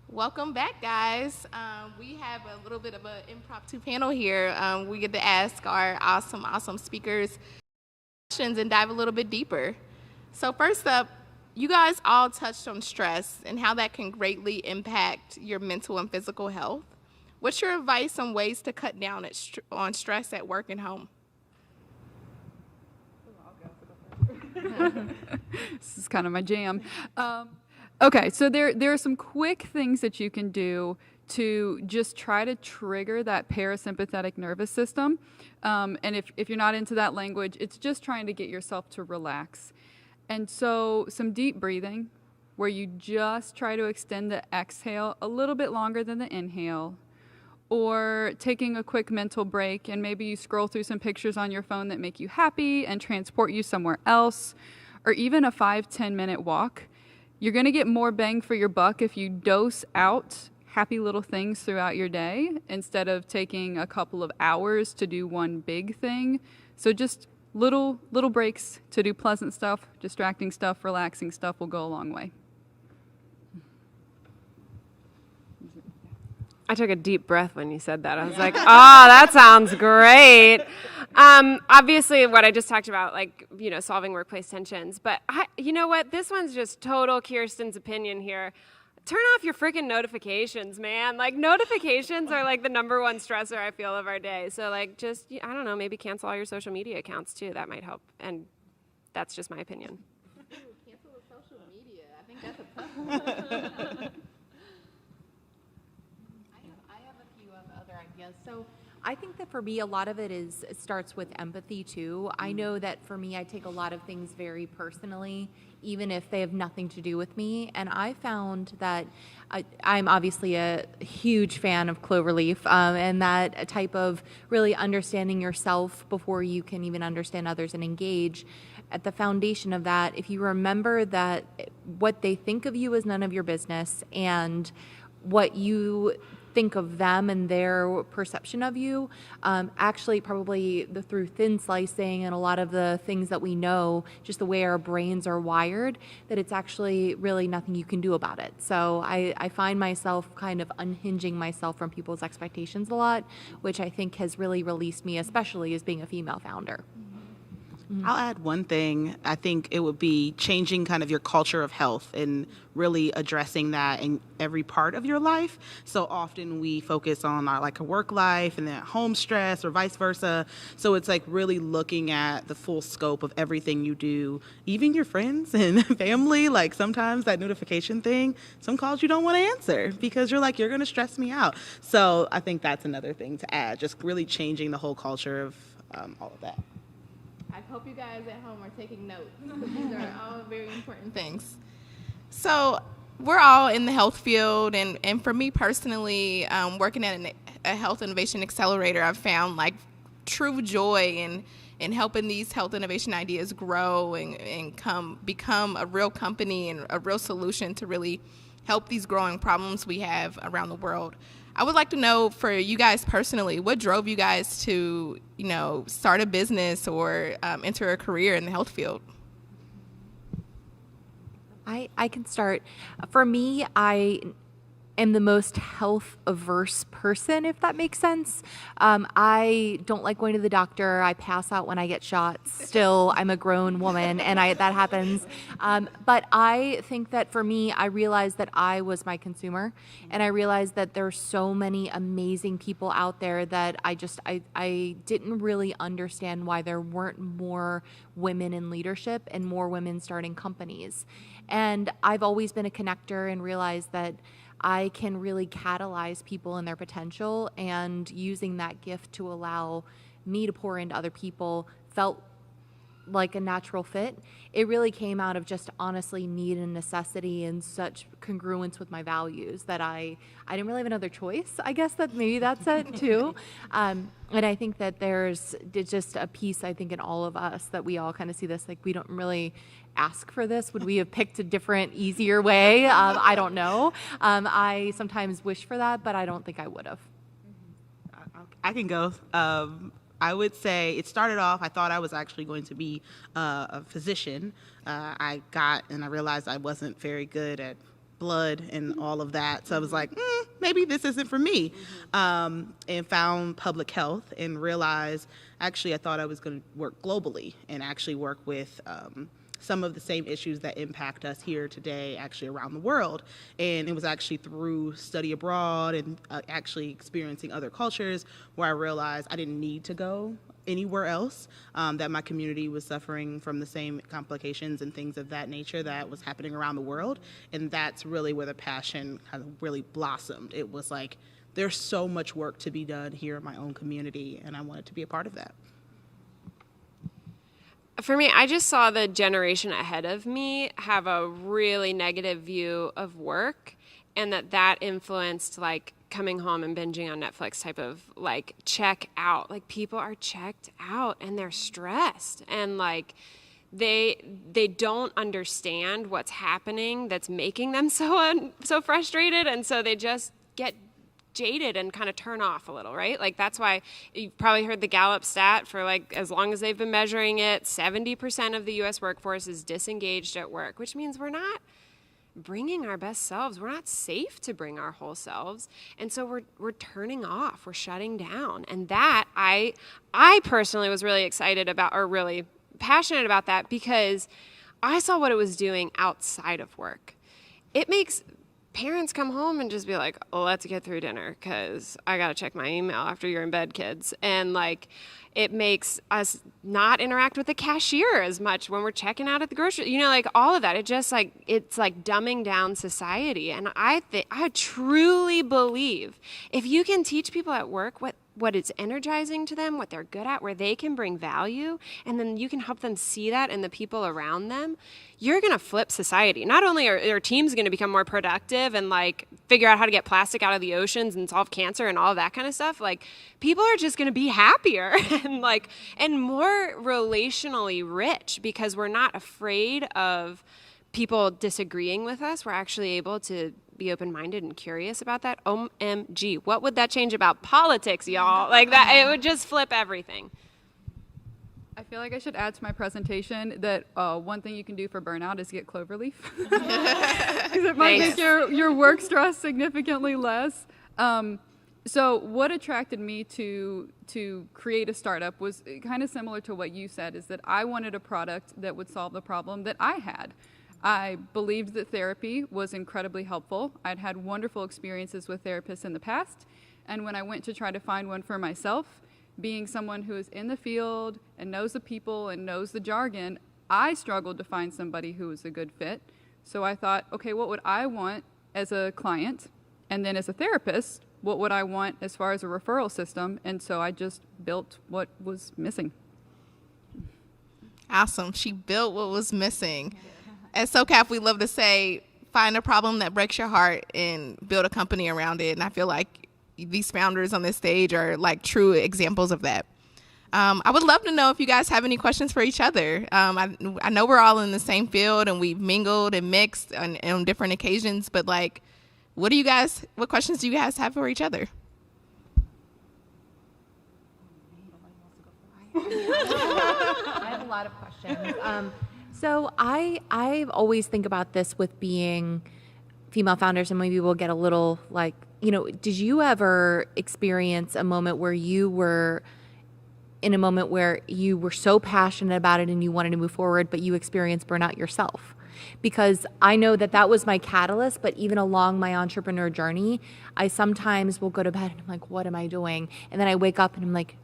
Welcome back, guys. We have a little bit of an impromptu panel here. We get to ask our awesome speakers questions and dive a little bit deeper. So first up, you guys all touched on stress and how that can greatly impact your mental and physical health. What's your advice on ways to cut down on stress at work and home? This is kind of my jam. Okay, so there are some quick things that you can do to just try to trigger that parasympathetic nervous system. And if you're not into that language, it's just trying to get yourself to relax. And so some deep breathing, where you just try to extend the exhale a little bit longer than the inhale, or taking a quick mental break and maybe you scroll through some pictures on your phone that make you happy and transport you somewhere else, or even a 5-10 minute walk. You're going to get more bang for your buck if you dose out happy little things throughout your day instead of taking a couple of hours to do one big thing. So just little breaks to do pleasant stuff, distracting stuff, relaxing stuff will go a long way. I took a deep breath when you said that. I was like, oh, that sounds great. Obviously, what I just talked about, solving workplace tensions. But you know what? This one's just total Kirsten's opinion here. Turn off your freaking notifications, man. Notifications are the number one stressor I feel of our day. So I don't know, maybe cancel all your social media accounts too. That might help. And that's just my opinion. Cancel the social media. I think that's a tough one. Ideas. So I think that for me, a lot of it starts with empathy too. I know that for me, I take a lot of things very personally, even if they have nothing to do with me. And I found that I'm obviously a huge fan of Cloverleaf, and that type of really understanding yourself before you can even understand others and engage. At the foundation of that, if you remember that what they think of you is none of your business, and what you think of them and their perception of you, actually probably through thin slicing and a lot of the things that we know, just the way our brains are wired, that it's actually really nothing you can do about it. So I find myself kind of unhinging myself from people's expectations a lot, which I think has really released me, especially as being a female founder. I'll add one thing. I think it would be changing kind of your culture of health and really addressing that in every part of your life. So often we focus on our a work life and then home stress or vice versa. So it's really looking at the full scope of everything you do, even your friends and family. Sometimes that notification thing, some calls you don't want to answer because you're you're going to stress me out. So I think that's another thing to add, just really changing the whole culture of all of that. I hope you guys at home are taking notes. These are all very important things. So we're all in the health field, and for me personally, working at a health innovation accelerator, I've found true joy in helping these health innovation ideas grow and become a real company and a real solution to really help these growing problems we have around the world. I would like to know, for you guys personally, what drove you guys to, start a business or enter a career in the health field? I can start. For me, I am the most health averse person, if that makes sense. I don't like going to the doctor. I pass out when I get shots. Still, I'm a grown woman, and that happens. But I think that for me, I realized that I was my consumer, and I realized that there's so many amazing people out there that I didn't really understand why there weren't more women in leadership and more women starting companies. And I've always been a connector and realized that I can really catalyze people and their potential, and using that gift to allow me to pour into other people felt like a natural fit. It really came out of just honestly need and necessity and such congruence with my values that I didn't really have another choice. I guess that maybe that's it too. And I think that there's just a piece, I think, in all of us that we all kind of see this, we don't really ask for this. Would we have picked a different, easier way? I don't know. I sometimes wish for that, but I don't think I would have. I can go. I would say it started off, I thought I was actually going to be a physician. I realized I wasn't very good at blood and all of that. So I was like, maybe this isn't for me. And found public health and realized, actually, I thought I was going to work globally and actually work with some of the same issues that impact us here today, actually around the world. And it was actually through study abroad and actually experiencing other cultures where I realized I didn't need to go anywhere else, that my community was suffering from the same complications and things of that nature that was happening around the world. And that's really where the passion kind of really blossomed. It was like, there's so much work to be done here in my own community, and I wanted to be a part of that. For me, I just saw the generation ahead of me have a really negative view of work, and that influenced like coming home and binging on Netflix type of like check out. Like people are checked out and they're stressed, and like they don't understand what's happening that's making them so frustrated, and so they just get jaded and kind of turn off a little, right? Like that's why you've probably heard the Gallup stat for like as long as they've been measuring it, 70% of the US workforce is disengaged at work, which means we're not bringing our best selves. We're not safe to bring our whole selves. And so we're turning off, we're shutting down. And that I personally was really excited about, or really passionate about that, because I saw what it was doing outside of work. It makes parents come home and just be like, oh, let's get through dinner because I got to check my email after you're in bed, kids. And like, it makes us not interact with the cashier as much when we're checking out at the grocery, you know, like all of that. It just like, it's like dumbing down society. And I truly believe if you can teach people at work what is energizing to them, what they're good at, where they can bring value, and then you can help them see that in the people around them, you're going to flip society. Not only are teams going to become more productive and like figure out how to get plastic out of the oceans and solve cancer and all of that kind of stuff, like people are just going to be happier and more relationally rich because we're not afraid of people disagreeing with us. We're actually able to be open-minded and curious about that. OMG, what would that change about politics, y'all? Like that, it would just flip everything. I feel like I should add to my presentation that one thing you can do for burnout is get cloverleaf. Because it might make your work stress significantly less. So what attracted me to create a startup was kind of similar to what you said, is that I wanted a product that would solve the problem that I had. I believed that therapy was incredibly helpful. I'd had wonderful experiences with therapists in the past, and when I went to try to find one for myself, being someone who is in the field and knows the people and knows the jargon, I struggled to find somebody who was a good fit. So I thought, okay, what would I want as a client? And then as a therapist, what would I want as far as a referral system? And so I just built what was missing. Awesome. She built what was missing. At SoCap, we love to say, find a problem that breaks your heart and build a company around it. And I feel like these founders on this stage are like true examples of that. I would love to know if you guys have any questions for each other. I know we're all in the same field and we've mingled and mixed on different occasions, but like, what questions do you guys have for each other? I have a lot of questions. So I always think about this with being female founders, and maybe we'll get a little like, you know, did you ever experience a moment where you were in a moment where you were so passionate about it and you wanted to move forward, but you experienced burnout yourself? Because I know that was my catalyst, but even along my entrepreneur journey, I sometimes will go to bed and I'm like, what am I doing? And then I wake up and I'm like,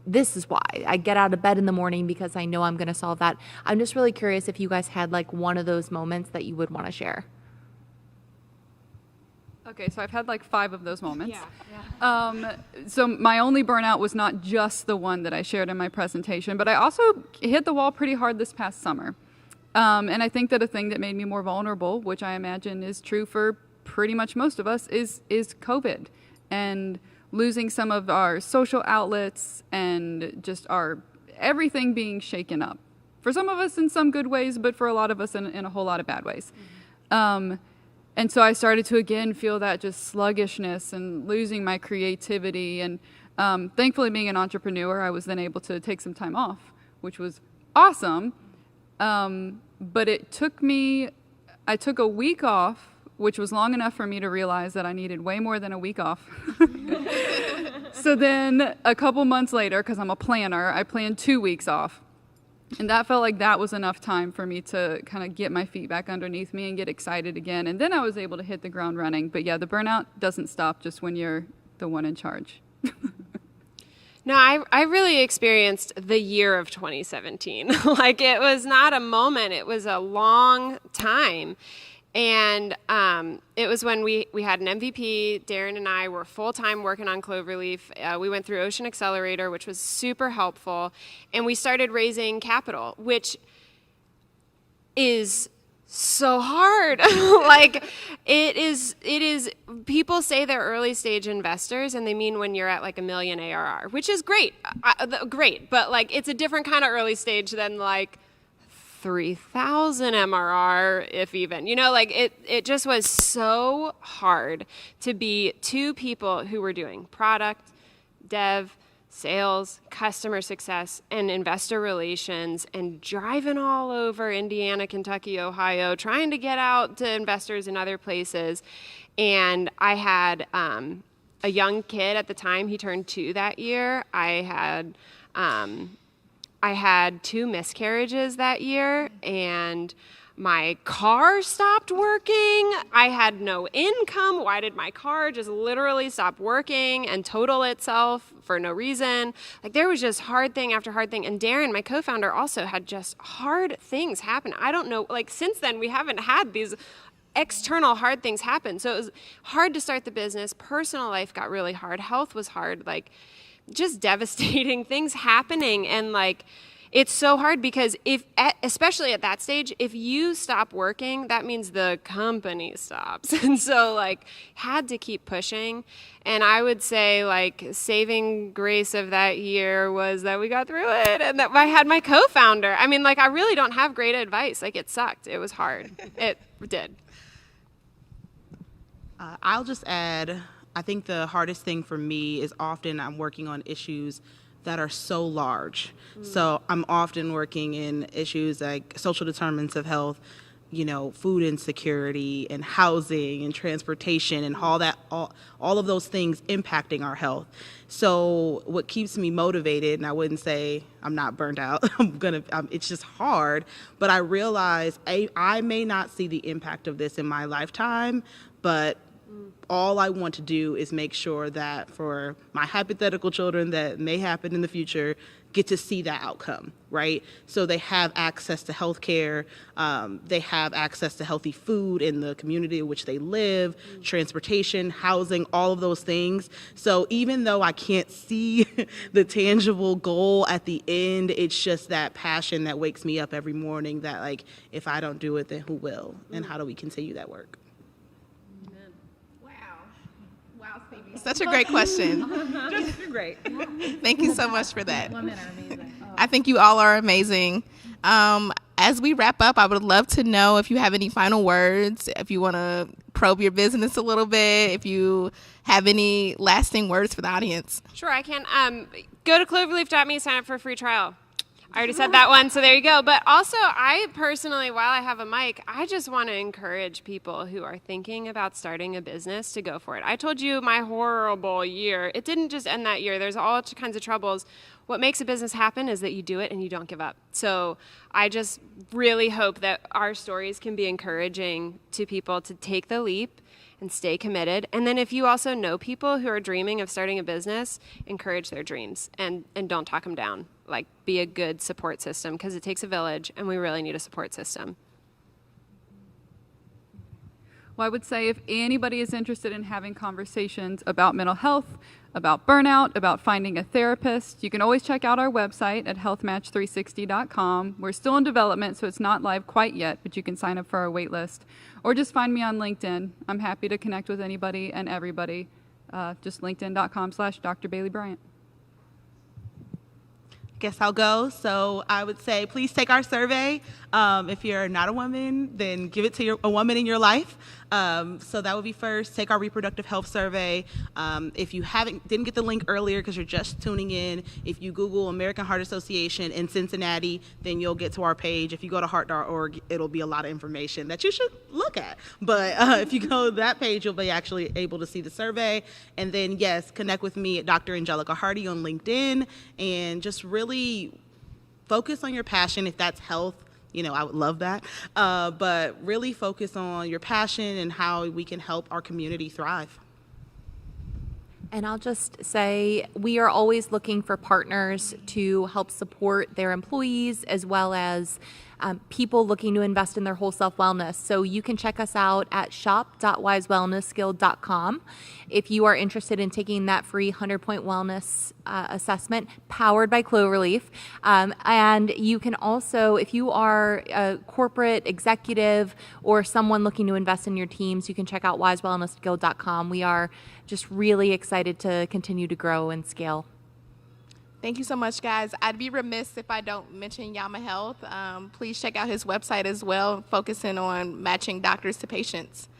this is why. I get out of bed in the morning because I know I'm going to solve that. I'm just really curious if you guys had like one of those moments that you would want to share. Okay, so I've had like 5 of those moments. Yeah. So my only burnout was not just the one that I shared in my presentation, but I also hit the wall pretty hard this past summer. And I think that a thing that made me more vulnerable, which I imagine is true for pretty much most of us, is COVID and losing some of our social outlets and just our everything being shaken up. For some of us in some good ways, but for a lot of us in a whole lot of bad ways. Mm-hmm. And so I started to again feel that just sluggishness and losing my creativity. And thankfully, being an entrepreneur, I was then able to take some time off, which was awesome. But I took a week off which was long enough for me to realize that I needed way more than a week off. So then a couple months later, because I'm a planner, I planned 2 weeks off. And that felt like that was enough time for me to kind of get my feet back underneath me and get excited again. And then I was able to hit the ground running. But yeah, the burnout doesn't stop just when you're the one in charge. No, I really experienced the year of 2017. Like, it was not a moment, it was a long time. And it was when we had an MVP. Darren and I were full-time working on Cloverleaf. We went through Ocean Accelerator, which was super helpful. And we started raising capital, which is so hard. Like, it is, people say they're early stage investors, and they mean when you're at like $1 million ARR, which is great, great. But like, it's a different kind of early stage than like 3,000 MRR, if even. You know, like, it just was so hard to be two people who were doing product, dev, sales, customer success, and investor relations, and driving all over Indiana, Kentucky, Ohio, trying to get out to investors in other places. And I had a young kid at the time. He turned 2 that year. I had 2 miscarriages that year, and my car stopped working. I had no income. Why did my car just literally stop working and total itself for no reason? Like, there was just hard thing after hard thing. And Darren, my co-founder, also had just hard things happen. I don't know, like, since then we haven't had these external hard things happen. So it was hard to start the business. Personal life got really hard. Health was hard. Like, just devastating things happening. And like, it's so hard because especially at that stage, if you stop working, that means the company stops. And so like, had to keep pushing. And I would say like, saving grace of that year was that we got through it and that I had my co-founder. I mean, like, I really don't have great advice. Like, it sucked. It was hard. It did. I'll just add, I think the hardest thing for me is often I'm working on issues that are so large. So I'm often working in issues like social determinants of health, you know, food insecurity and housing and transportation and all of those things impacting our health. So what keeps me motivated, and I wouldn't say I'm not burned out, it's just hard, but I realize I may not see the impact of this in my lifetime, but all I want to do is make sure that for my hypothetical children that may happen in the future, get to see that outcome, right? So they have access to health care, they have access to healthy food in the community in which they live, transportation, housing, all of those things. So even though I can't see the tangible goal at the end, it's just that passion that wakes me up every morning that, like, if I don't do it, then who will? And how do we continue that work? Such a great question. Great. Thank you so much for that. I think you all are amazing. As we wrap up, I would love to know if you have any final words, if you want to probe your business a little bit, if you have any lasting words for the audience. Sure, I can. Go to cloverleaf.me, sign up for a free trial. I already said that one, so there you go. But also, I personally, while I have a mic, I just want to encourage people who are thinking about starting a business to go for it. I told you my horrible year. It didn't just end that year. There's all kinds of troubles. What makes a business happen is that you do it and you don't give up. So I just really hope that our stories can be encouraging to people to take the leap and stay committed. And then if you also know people who are dreaming of starting a business, encourage their dreams and don't talk them down. Like, be a good support system, because it takes a village and we really need a support system. Well, I would say if anybody is interested in having conversations about mental health, about burnout, about finding a therapist, you can always check out our website at healthmatch360.com. We're still in development, so it's not live quite yet, but you can sign up for our wait list. Or just find me on LinkedIn. I'm happy to connect with anybody and everybody. Just linkedin.com/Dr. Bailey Bryant. Guess I'll go. So I would say, please take our survey. If you're not a woman, then give it to a woman in your life. So that would be first. Take our reproductive health survey. If you didn't get the link earlier because you're just tuning in, if you Google American Heart Association in Cincinnati, then you'll get to our page. If you go to heart.org, it'll be a lot of information that you should look at. But if you go to that page, you'll be actually able to see the survey. And then, yes, connect with me at Dr. Angelica Hardy on LinkedIn, and just really focus on your passion. If that's health, I would love that. But really focus on your passion and how we can help our community thrive. And I'll just say we are always looking for partners to help support their employees as well as people looking to invest in their whole self wellness. So you can check us out at shop.wisewellnessskill.com if you are interested in taking that free 100-point wellness assessment powered by Cloverleaf. And you can also, if you are a corporate executive or someone looking to invest in your teams, you can check out wisewellnessskill.com. We are just really excited to continue to grow and scale. Thank you so much, guys. I'd be remiss if I don't mention Yama Health. Please check out his website as well, focusing on matching doctors to patients.